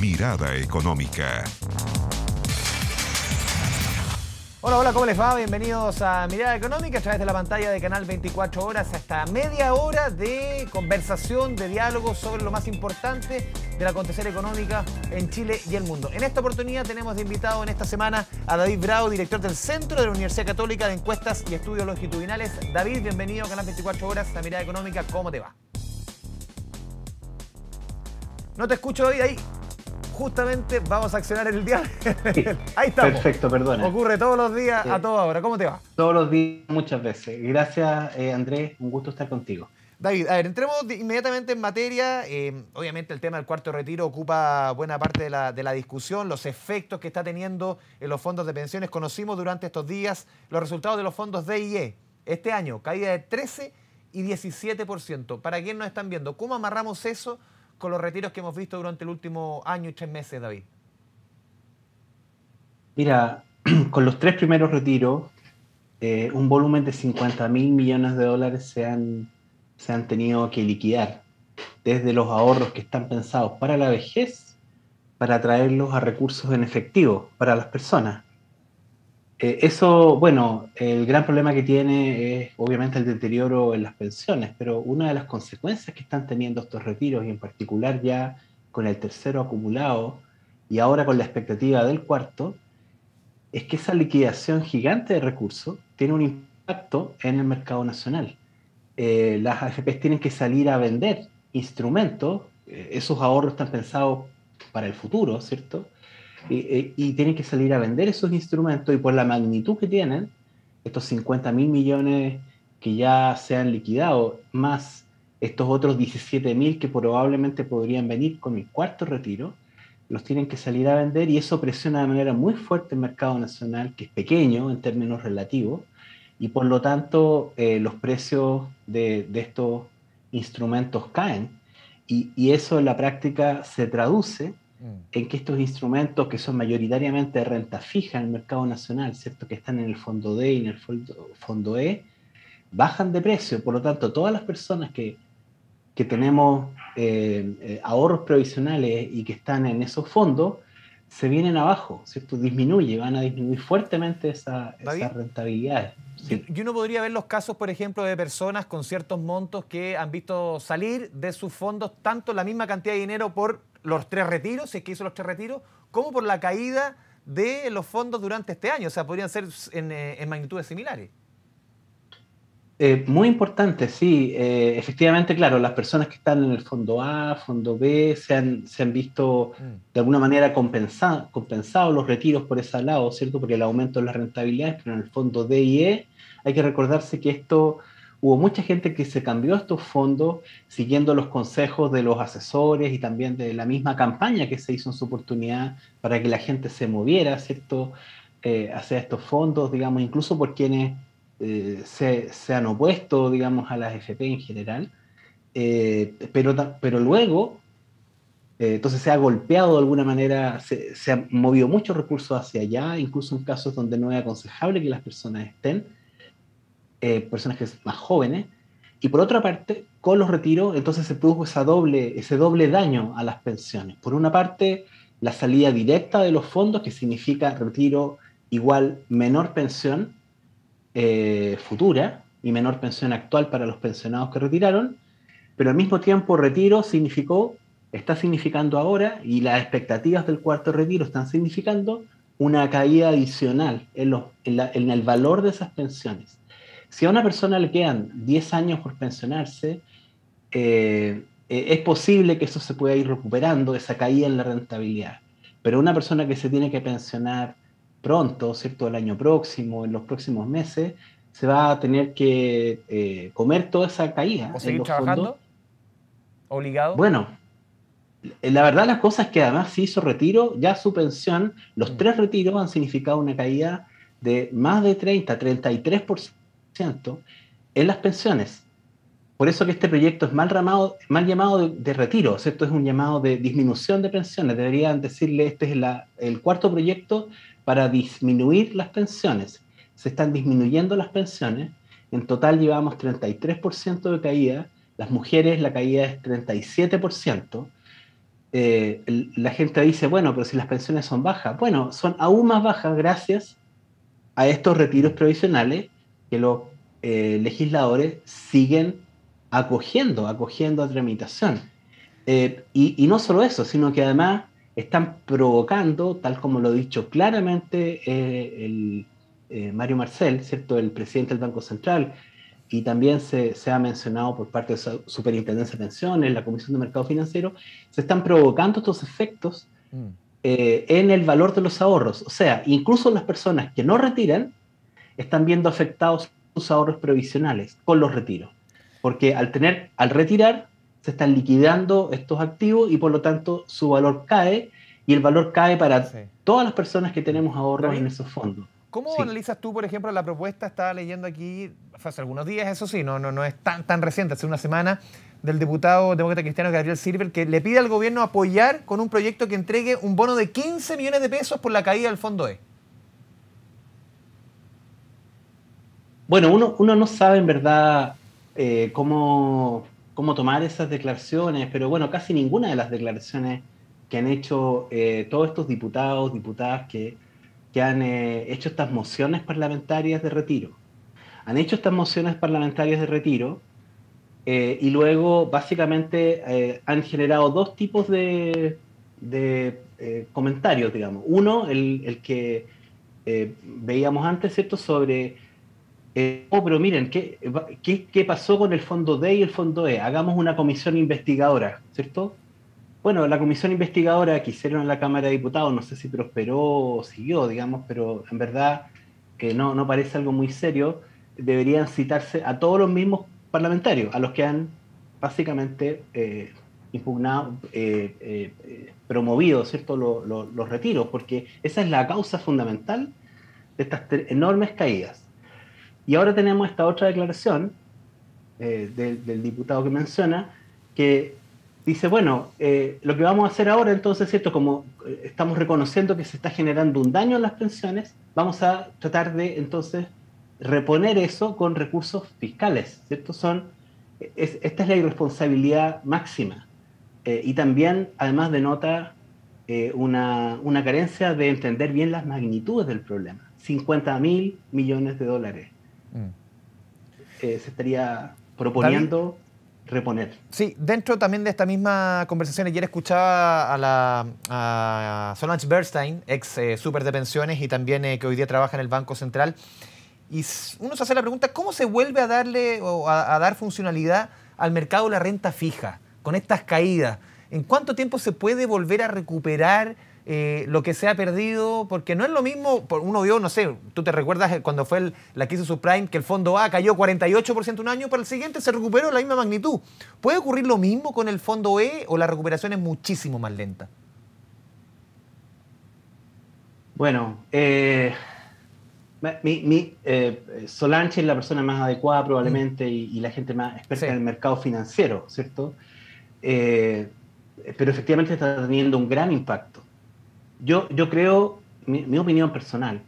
Mirada Económica. Hola, hola, ¿cómo les va? Bienvenidos a Mirada Económica a través de la pantalla de Canal 24 Horas. Hasta media hora de conversación, de diálogo sobre lo más importante del acontecer económica en Chile y el mundo. En esta oportunidad tenemos de invitado en esta semana a David Bravo, director del Centro de la Universidad Católica de Encuestas y Estudios Longitudinales. David, bienvenido a Canal 24 Horas, a Mirada Económica. ¿Cómo te va? No te escucho, David, ahí. Justamente vamos a accionar el diálogo. Sí, Ahí estamos. perfecto, perdona. Ocurre todos los días, a toda hora. ¿Cómo te va? Todos los días, muchas veces. Gracias, Andrés. Un gusto estar contigo. David, a ver, entremos inmediatamente en materia. Obviamente el tema del cuarto retiro ocupa buena parte de la discusión, los efectos que está teniendo en los fondos de pensiones. Conocimos durante estos días los resultados de los fondos DIE. Este año, caída de 13 y 17%. Para quienes nos están viendo, ¿cómo amarramos eso con los retiros que hemos visto durante el último año y 3 meses, David? Mira, con los tres primeros retiros, un volumen de 50.000 millones de dólares se han tenido que liquidar, desde los ahorros que están pensados para la vejez, para traerlos a recursos en efectivo para las personas. Eso, bueno, el gran problema que tiene es obviamente el deterioro en las pensiones, pero una de las consecuencias que están teniendo estos retiros, y en particular ya con el tercero acumulado y ahora con la expectativa del cuarto, es que esa liquidación gigante de recursos tiene un impacto en el mercado nacional. Las AFPs tienen que salir a vender instrumentos, esos ahorros están pensados para el futuro, ¿cierto? Y tienen que salir a vender esos instrumentos, y por la magnitud que tienen, estos 50.000 millones que ya se han liquidado, más estos otros 17.000 que probablemente podrían venir con el cuarto retiro, los tienen que salir a vender, y eso presiona de manera muy fuerte el mercado nacional, que es pequeño en términos relativos, y por lo tanto los precios de estos instrumentos caen, y eso en la práctica se traduce en que estos instrumentos, que son mayoritariamente de renta fija en el mercado nacional, ¿cierto?, que están en el fondo D y en el fondo E, bajan de precio. Por lo tanto, todas las personas que tenemos ahorros previsionales y que están en esos fondos, se vienen abajo, ¿cierto? Van a disminuir fuertemente esas rentabilidades. Sí. Y uno podría ver los casos, por ejemplo, de personas con ciertos montos que han visto salir de sus fondos tanto la misma cantidad de dinero por los tres retiros, si es que hizo los tres retiros, como por la caída de los fondos durante este año. O sea, podrían ser en magnitudes similares. Muy importante, sí. Efectivamente, claro, las personas que están en el fondo A, fondo B, se han visto de alguna manera compensados los retiros por ese lado, ¿cierto? Porque el aumento de las rentabilidades, pero en el fondo D y E hay que recordarse que hubo mucha gente que se cambió a estos fondos siguiendo los consejos de los asesores y también de la misma campaña que se hizo en su oportunidad para que la gente se moviera, ¿cierto? Hacia estos fondos, digamos, incluso por quienes se han opuesto, digamos, a las AFP en general, pero luego, entonces se ha golpeado de alguna manera, se han movido muchos recursos hacia allá, incluso en casos donde no es aconsejable que las personas estén, personas que son más jóvenes, y por otra parte, con los retiros, entonces se produjo ese doble daño a las pensiones. Por una parte, la salida directa de los fondos, que significa retiro igual menor pensión futura y menor pensión actual para los pensionados que retiraron, pero al mismo tiempo retiro está significando ahora, y las expectativas del cuarto retiro están significando una caída adicional en el valor de esas pensiones. Si a una persona le quedan 10 años por pensionarse, es posible que eso se pueda ir recuperando, esa caída en la rentabilidad. Pero una persona que se tiene que pensionar pronto, ¿cierto?, el año próximo, en los próximos meses, se va a tener que comer toda esa caída. ¿O seguir trabajando? Fondos. ¿Obligado? Bueno, la verdad las cosas es que además si hizo retiro, ya su pensión, los tres retiros han significado una caída de más de 33% en las pensiones. Por eso que este proyecto es mal llamado de retiro, ¿cierto? Es un llamado de disminución de pensiones. Deberían decirle, este es el cuarto proyecto para disminuir las pensiones. Se están disminuyendo las pensiones. En total llevamos 33% de caída. Las mujeres, la caída es 37%. la gente dice, bueno, pero si las pensiones son bajas. Bueno, son aún más bajas gracias a estos retiros provisionales que los legisladores siguen acogiendo a tramitación. Y no solo eso, sino que además están provocando, tal como lo ha dicho claramente Mario Marcel, ¿cierto? El presidente del Banco Central, y también se ha mencionado por parte de la Superintendencia de Pensiones, la Comisión de Mercado Financiero, se están provocando estos efectos en el valor de los ahorros. O sea, incluso las personas que no retiran están viendo afectados sus ahorros previsionales con los retiros. Porque al retirar, se están liquidando estos activos y por lo tanto su valor cae, y el valor cae para todas las personas que tenemos ahorros en esos fondos. ¿Cómo analizas tú, por ejemplo, la propuesta? Estaba leyendo aquí hace algunos días, eso sí, no es tan reciente, hace una semana, del diputado demócrata cristiano Gabriel Silver, que le pide al gobierno apoyar con un proyecto que entregue un bono de 15 millones de pesos por la caída del Fondo E. Bueno, uno no sabe en verdad cómo tomar esas declaraciones, pero bueno, casi ninguna de las declaraciones que han hecho todos estos diputados, diputadas que han hecho estas mociones parlamentarias de retiro. Han hecho estas mociones parlamentarias de retiro y luego básicamente han generado dos tipos de comentarios, digamos. Uno, el que veíamos antes, ¿cierto? Sobre, pero miren, ¿qué pasó con el Fondo D y el Fondo E? Hagamos una comisión investigadora, ¿cierto? Bueno, la comisión investigadora que hicieron en la Cámara de Diputados, no sé si prosperó o siguió, digamos, pero en verdad no parece algo muy serio. Deberían citarse a todos los mismos parlamentarios, a los que han básicamente impugnado, promovido, ¿cierto?, los retiros, porque esa es la causa fundamental de estas enormes caídas. Y ahora tenemos esta otra declaración del diputado que menciona, que dice, bueno, lo que vamos a hacer ahora entonces, ¿cierto? Como estamos reconociendo que se está generando un daño en las pensiones, vamos a tratar de entonces reponer eso con recursos fiscales, ¿cierto? Esta es la irresponsabilidad máxima. Y también, además, denota una carencia de entender bien las magnitudes del problema. 50.000 millones de dólares. Se estaría proponiendo reponer. Sí, dentro también de esta misma conversación, ayer escuchaba a Solange Bernstein, ex super de pensiones y también que hoy día trabaja en el Banco Central, y uno se hace la pregunta, ¿cómo se vuelve a darle o a dar funcionalidad al mercado de la renta fija con estas caídas? ¿En cuánto tiempo se puede volver a recuperar lo que se ha perdido? Porque no es lo mismo, uno vio, no sé, tú te recuerdas cuando fue la crisis subprime, que el fondo A cayó 48% un año, para el siguiente se recuperó la misma magnitud. ¿Puede ocurrir lo mismo con el fondo E o la recuperación es muchísimo más lenta? Bueno, Solange es la persona más adecuada probablemente y la gente más experta en el mercado financiero, ¿cierto? Pero efectivamente está teniendo un gran impacto. Yo creo, mi opinión personal,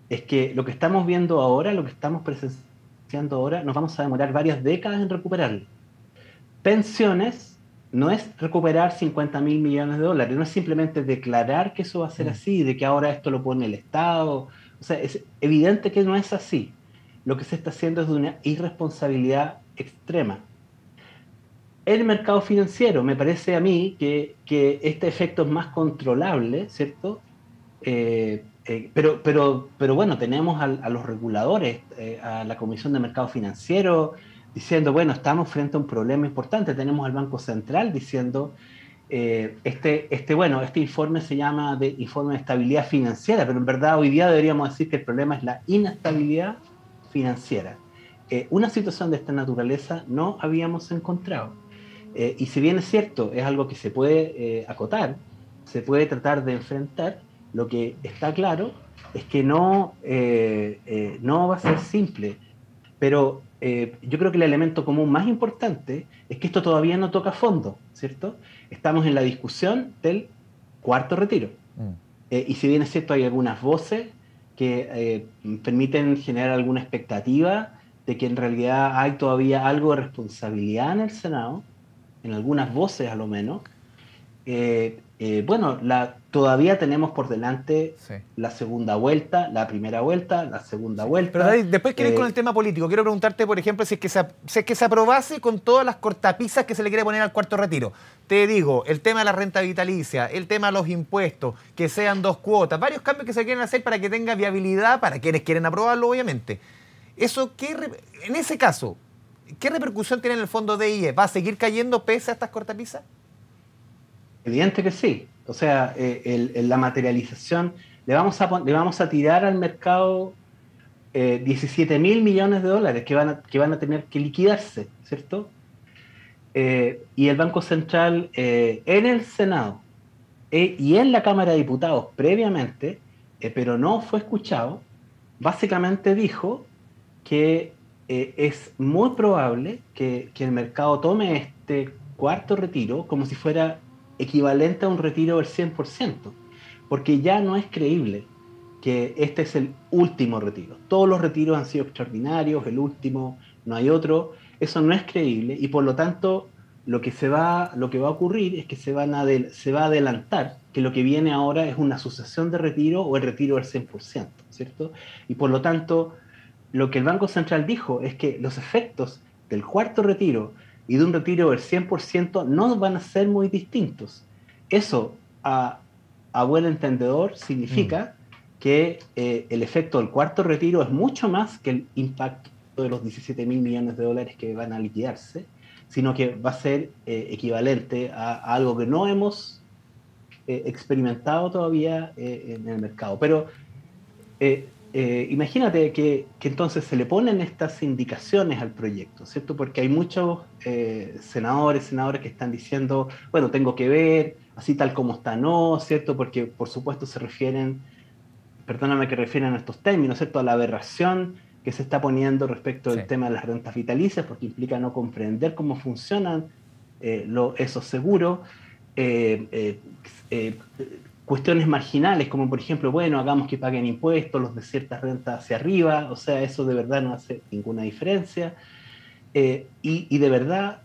es que lo que estamos viendo ahora, lo que estamos presenciando ahora, nos vamos a demorar varias décadas en recuperarlo. Pensiones no es recuperar 50.000 millones de dólares, no es simplemente declarar que eso va a ser así, de que ahora esto lo pone el Estado. O sea, es evidente que no es así. Lo que se está haciendo es de una irresponsabilidad extrema. El mercado financiero, me parece a mí que este efecto es más controlable, ¿cierto? Pero bueno, tenemos a los reguladores, a la Comisión de Mercado Financiero, diciendo, bueno, estamos frente a un problema importante. Tenemos al Banco Central diciendo, este informe se llama informe de estabilidad financiera, pero en verdad hoy día deberíamos decir que el problema es la inestabilidad financiera. Una situación de esta naturaleza no habíamos encontrado. Y si bien es cierto, es algo que se puede acotar, se puede tratar de enfrentar, lo que está claro es que no va a ser simple. Pero yo creo que el elemento común más importante es que esto todavía no toca fondo, ¿cierto? Estamos en la discusión del cuarto retiro. Y si bien es cierto, hay algunas voces que permiten generar alguna expectativa de que en realidad hay todavía algo de responsabilidad en el Senado, en algunas voces a lo menos, bueno, todavía tenemos por delante Sí. la segunda vuelta, la primera vuelta, la segunda vuelta. Pero David, después quiero ir con el tema político. Quiero preguntarte, por ejemplo, si es que se aprobase con todas las cortapisas que se le quiere poner al cuarto retiro. Te digo, el tema de la renta vitalicia, el tema de los impuestos, que sean 2 cuotas, varios cambios que se quieren hacer para que tenga viabilidad para quienes quieren aprobarlo, obviamente. Eso, en ese caso, ¿qué repercusión tiene en el fondo de IE? ¿Va a seguir cayendo pese a estas cortapisas? Evidente que sí. O sea, la materialización, le vamos a tirar al mercado 17 mil millones de dólares que van a tener que liquidarse, ¿cierto? Y el Banco Central en el Senado y en la Cámara de Diputados previamente, pero no fue escuchado, básicamente dijo que es muy probable que el mercado tome este cuarto retiro como si fuera equivalente a un retiro del 100%, porque ya no es creíble que este es el último retiro. Todos los retiros han sido extraordinarios, el último, no hay otro. Eso no es creíble y por lo tanto lo que va a ocurrir es que se va a adelantar que lo que viene ahora es una sucesión de retiro o el retiro del 100%, ¿cierto? Y por lo tanto, lo que el Banco Central dijo es que los efectos del cuarto retiro y de un retiro del 100% no van a ser muy distintos. Eso, a buen entendedor, significa que el efecto del cuarto retiro es mucho más que el impacto de los 17 mil millones de dólares que van a liquidarse, sino que va a ser equivalente a algo que no hemos experimentado todavía en el mercado. Pero imagínate que entonces se le ponen estas indicaciones al proyecto, ¿cierto? Porque hay muchos senadoras que están diciendo, bueno, tengo que ver, así tal como está, no, ¿cierto? Porque por supuesto se refieren, perdóname que refieren a estos términos, ¿cierto? A la aberración que se está poniendo respecto del tema de las rentas vitalicias, porque implica no comprender cómo funcionan esos seguros. Cuestiones marginales, como por ejemplo, bueno, hagamos que paguen impuestos los de ciertas rentas hacia arriba, o sea, eso de verdad no hace ninguna diferencia. Y de verdad,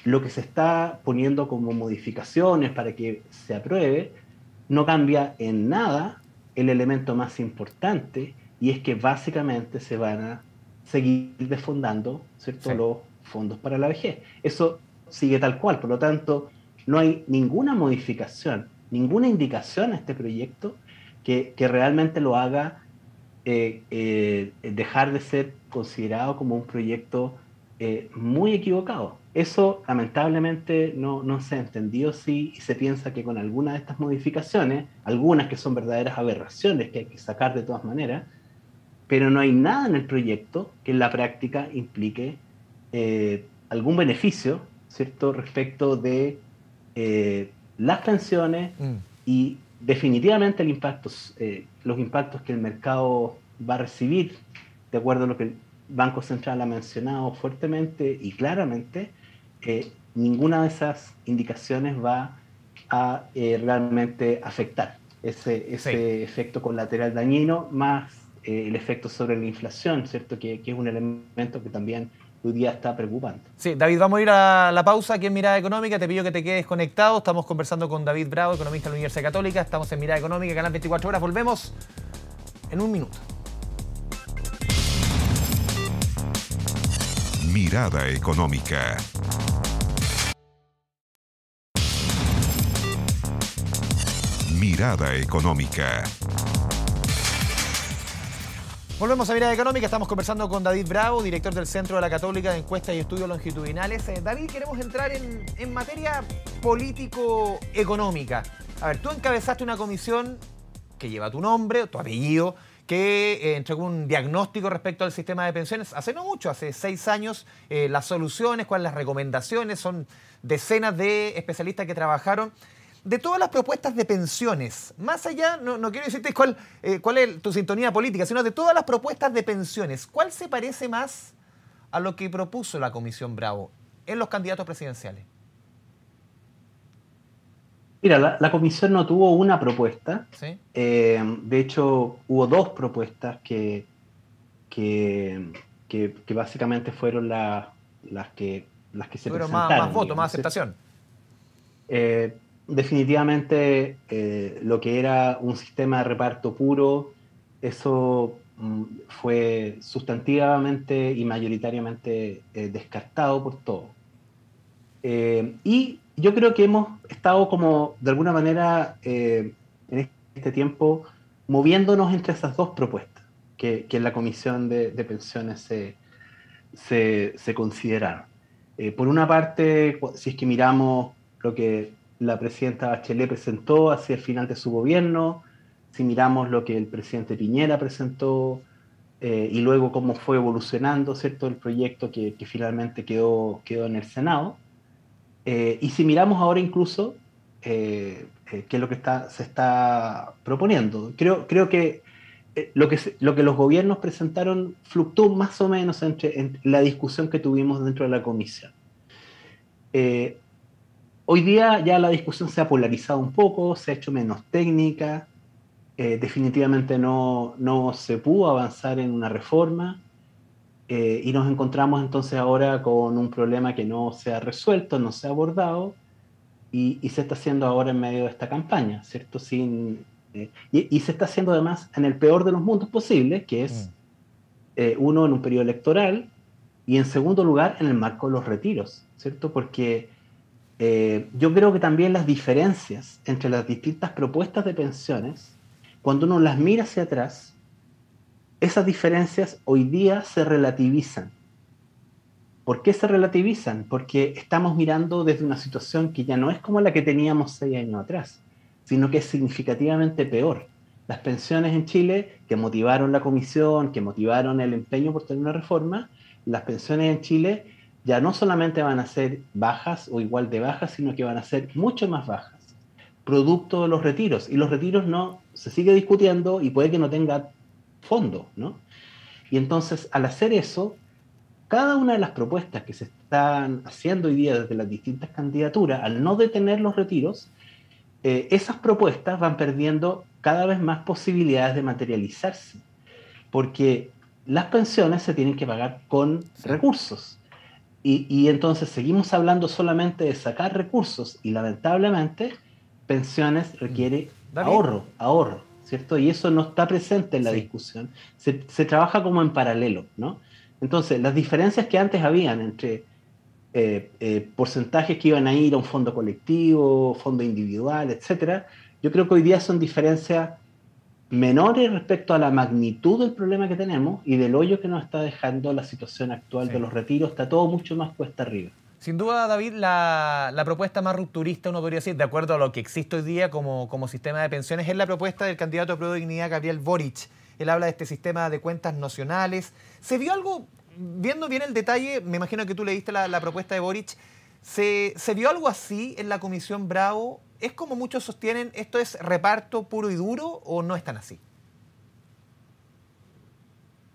lo que se está poniendo como modificaciones para que se apruebe, no cambia en nada el elemento más importante, y es que básicamente se van a seguir desfondando, ¿cierto?, Sí. los fondos para la vejez. Eso sigue tal cual, por lo tanto, no hay ninguna modificación, ninguna indicación a este proyecto que realmente lo haga dejar de ser considerado como un proyecto muy equivocado. Eso lamentablemente no se ha entendido, sí, y se piensa que con algunas de estas modificaciones, algunas que son verdaderas aberraciones que hay que sacar de todas maneras, pero no hay nada en el proyecto que en la práctica implique algún beneficio, ¿cierto?, respecto de las pensiones y definitivamente los impactos que el mercado va a recibir, de acuerdo a lo que el Banco Central ha mencionado fuertemente y claramente. Ninguna de esas indicaciones va a realmente afectar ese efecto colateral dañino, más el efecto sobre la inflación, ¿cierto? Que es un elemento que también hoy día está preocupante. Sí, David, vamos a ir a la pausa aquí en Mirada Económica. Te pido que te quedes conectado. Estamos conversando con David Bravo, economista de la Universidad Católica. Estamos en Mirada Económica, Canal 24 Horas. Volvemos en un minuto. Mirada Económica. Mirada Económica. Volvemos a Mirada Económica, estamos conversando con David Bravo, director del Centro de la Católica de Encuestas y Estudios Longitudinales. David, queremos entrar en materia político-económica. A ver, tú encabezaste una comisión que lleva tu nombre, tu apellido, que entregó un diagnóstico respecto al sistema de pensiones hace no mucho, hace 6 años, las soluciones, cuáles las recomendaciones, son decenas de especialistas que trabajaron. De todas las propuestas de pensiones, más allá, no quiero decirte cuál es tu sintonía política, sino de todas las propuestas de pensiones, ¿cuál se parece más a lo que propuso la Comisión Bravo en los candidatos presidenciales? Mira, la comisión no tuvo una propuesta. ¿Sí? De hecho, hubo 2 propuestas que básicamente fueron las que se Tuvieron presentaron. más votos, digamos, más aceptación. definitivamente lo que era un sistema de reparto puro, eso fue sustantivamente y mayoritariamente descartado por todos. Y yo creo que hemos estado como, de alguna manera, en este tiempo, moviéndonos entre esas dos propuestas que en la Comisión de Pensiones se consideraron. Por una parte, si es que miramos lo que la presidenta Bachelet presentó hacia el final de su gobierno, si miramos lo que el presidente Piñera presentó, y luego cómo fue evolucionando, ¿cierto?, el proyecto que finalmente quedó en el Senado. Y si miramos ahora incluso qué es lo que se está proponiendo, creo que lo que los gobiernos presentaron fluctuó más o menos entre la discusión que tuvimos dentro de la comisión. Hoy día ya la discusión se ha polarizado un poco, se ha hecho menos técnica, definitivamente no se pudo avanzar en una reforma, y nos encontramos entonces ahora con un problema que no se ha resuelto, no se ha abordado, y se está haciendo ahora en medio de esta campaña, ¿cierto? Y se está haciendo además en el peor de los mundos posibles, que es, uno, en un periodo electoral, y en segundo lugar, en el marco de los retiros, ¿cierto? Porque yo creo que también las diferencias entre las distintas propuestas de pensiones, cuando uno las mira hacia atrás, esas diferencias hoy día se relativizan. ¿Por qué se relativizan? Porque estamos mirando desde una situación que ya no es como la que teníamos 6 años atrás, sino que es significativamente peor. Las pensiones en Chile, que motivaron la comisión, que motivaron el empeño por tener una reforma, las pensiones en Chile ya no solamente van a ser bajas o igual de bajas, sino que van a ser mucho más bajas, producto de los retiros. Y los retiros no se sigue discutiendo y puede que no tenga fondo, ¿no? Y entonces, al hacer eso, cada una de las propuestas que se están haciendo hoy día desde las distintas candidaturas, al no detener los retiros, esas propuestas van perdiendo cada vez más posibilidades de materializarse, porque las pensiones se tienen que pagar con recursos. Y entonces seguimos hablando solamente de sacar recursos, y lamentablemente pensiones requiere ahorro, ¿cierto? Y eso no está presente en la discusión. Se trabaja como en paralelo, ¿no? Entonces, las diferencias que antes habían entre porcentajes que iban a ir a un fondo colectivo, fondo individual, etcétera, yo creo que hoy día son diferencias menores respecto a la magnitud del problema que tenemos y del hoyo que nos está dejando la situación actual de los retiros. Está todo mucho más cuesta arriba. Sin duda, David, la propuesta más rupturista, uno podría decir, de acuerdo a lo que existe hoy día como sistema de pensiones, es la propuesta del candidato a Pro Dignidad, Gabriel Boric. Él habla de este sistema de cuentas nacionales. ¿Se vio algo, viendo bien el detalle, me imagino que tú leíste la propuesta de Boric, ¿se vio algo así en la Comisión Bravo? ¿Es como muchos sostienen, esto es reparto puro y duro o no es tan así?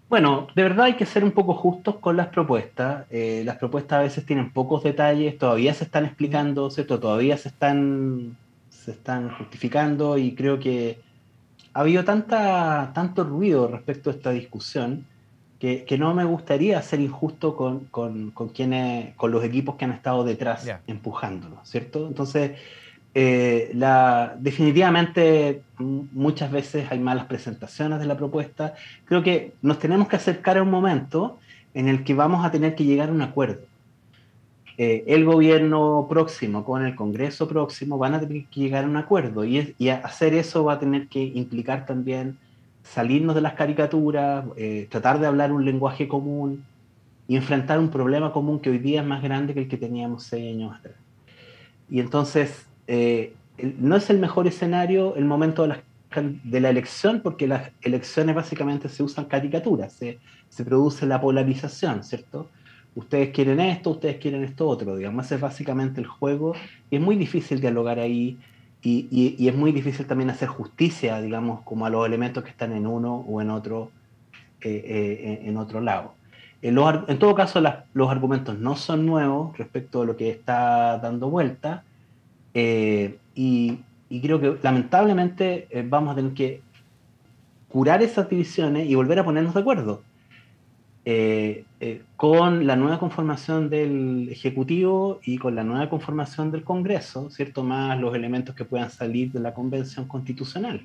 Bueno, de verdad hay que ser un poco justos con las propuestas. Las propuestas a veces tienen pocos detalles, todavía se están explicando, ¿cierto? Todavía se están justificando, y creo que ha habido tanto ruido respecto a esta discusión que no me gustaría ser injusto con los equipos que han estado detrás empujándolo, ¿cierto? Entonces, definitivamente muchas veces hay malas presentaciones de la propuesta. Creo que nos tenemos que acercar a un momento en el que vamos a tener que llegar a un acuerdo. El gobierno próximo con el Congreso próximo van a tener que llegar a un acuerdo, y hacer eso va a tener que implicar también salirnos de las caricaturas, tratar de hablar un lenguaje común y enfrentar un problema común que hoy día es más grande que el que teníamos 6 años atrás. Y entonces no es el mejor escenario el momento de la elección, porque las elecciones básicamente se usan caricaturas, se produce la polarización, ¿cierto? Ustedes quieren esto, ustedes quieren esto otro, digamos, ese es básicamente el juego, y es muy difícil dialogar ahí, y es muy difícil también hacer justicia, digamos, como a los elementos que están en uno o en otro lado. En todo caso, los argumentos no son nuevos respecto a lo que está dando vuelta, y creo que lamentablemente vamos a tener que curar esas divisiones y volver a ponernos de acuerdo. con la nueva conformación del Ejecutivo y con la nueva conformación del Congreso, ¿cierto? Más los elementos que puedan salir de la Convención Constitucional.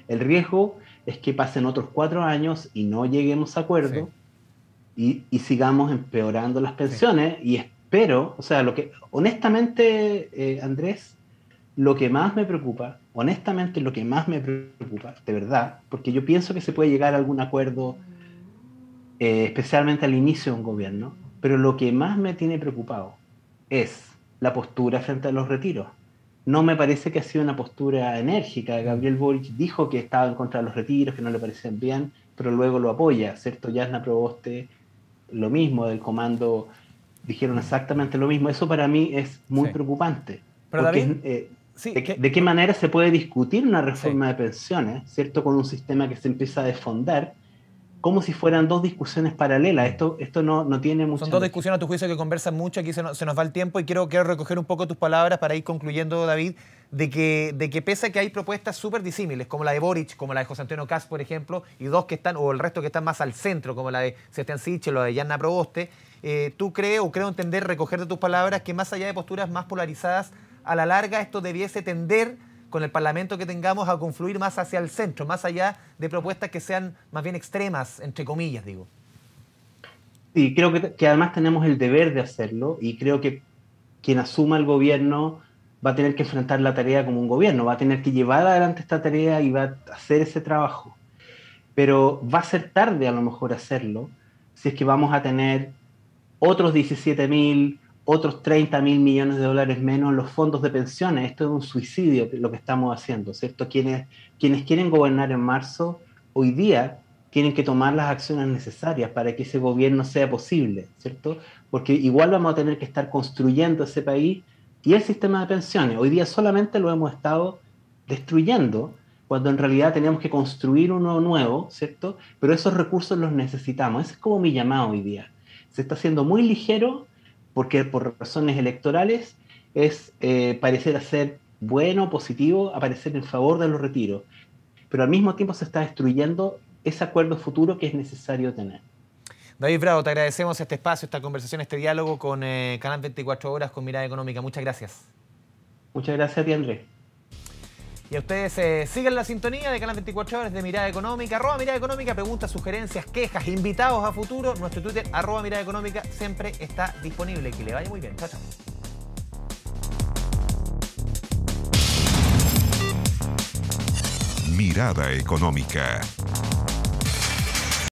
El riesgo es que pasen otros 4 años y no lleguemos a acuerdo y sigamos empeorando las pensiones. Y espero, o sea, honestamente, Andrés, lo que más me preocupa, de verdad, porque yo pienso que se puede llegar a algún acuerdo, especialmente al inicio de un gobierno, pero lo que más me tiene preocupado es la postura frente a los retiros. No me parece que ha sido una postura enérgica. Gabriel Boric dijo que estaba en contra de los retiros, que no le parecían bien, pero luego lo apoya, ¿cierto? Jasna Proboste, lo mismo, del comando, dijeron exactamente lo mismo. Eso para mí es muy preocupante. Pero porque, David, ¿de qué manera se puede discutir una reforma de pensiones, ¿cierto? Con un sistema que se empieza a desfondar, como si fueran dos discusiones paralelas. Esto no tiene mucha... Son dos discusiones a tu juicio que conversan mucho, aquí se nos va el tiempo y quiero recoger un poco tus palabras para ir concluyendo, David, de que pese a que hay propuestas súper disímiles, como la de Boric, como la de José Antonio Kast, por ejemplo, y dos que están, o el resto que están más al centro, como la de Sebastián Sichel o la de Jasna Proboste, tú crees, o creo entender, recoger de tus palabras, que más allá de posturas más polarizadas, a la larga esto debiese tender, con el Parlamento que tengamos, a confluir más hacia el centro, más allá de propuestas que sean más bien extremas, entre comillas, digo. Sí, creo que además tenemos el deber de hacerlo, y creo que quien asuma el gobierno va a tener que enfrentar la tarea como un gobierno, va a tener que llevar adelante esta tarea y va a hacer ese trabajo. Pero va a ser tarde a lo mejor hacerlo, si es que vamos a tener otros 17.000, otros 30.000 millones de dólares menos en los fondos de pensiones. Esto es un suicidio lo que estamos haciendo, ¿cierto? Quienes quieren gobernar en marzo, hoy día tienen que tomar las acciones necesarias para que ese gobierno sea posible, ¿cierto? Porque igual vamos a tener que estar construyendo ese país y el sistema de pensiones. Hoy día solamente lo hemos estado destruyendo, cuando en realidad tenemos que construir uno nuevo, ¿cierto? Pero esos recursos los necesitamos. Ese es como mi llamado hoy día. Se está haciendo muy ligero, porque por razones electorales es parecer ser bueno, positivo, aparecer en favor de los retiros. Pero al mismo tiempo se está destruyendo ese acuerdo futuro que es necesario tener. David Bravo, te agradecemos este espacio, esta conversación, este diálogo con Canal 24 Horas, con Mirada Económica. Muchas gracias. Muchas gracias a ti, Andrés. Y a ustedes sigan la sintonía de Canal 24 Horas de Mirada Económica, @Mirada Económica, preguntas, sugerencias, quejas, invitados a futuro. Nuestro Twitter, @Mirada Económica, siempre está disponible. Que le vaya muy bien. Chao, chao. Mirada Económica.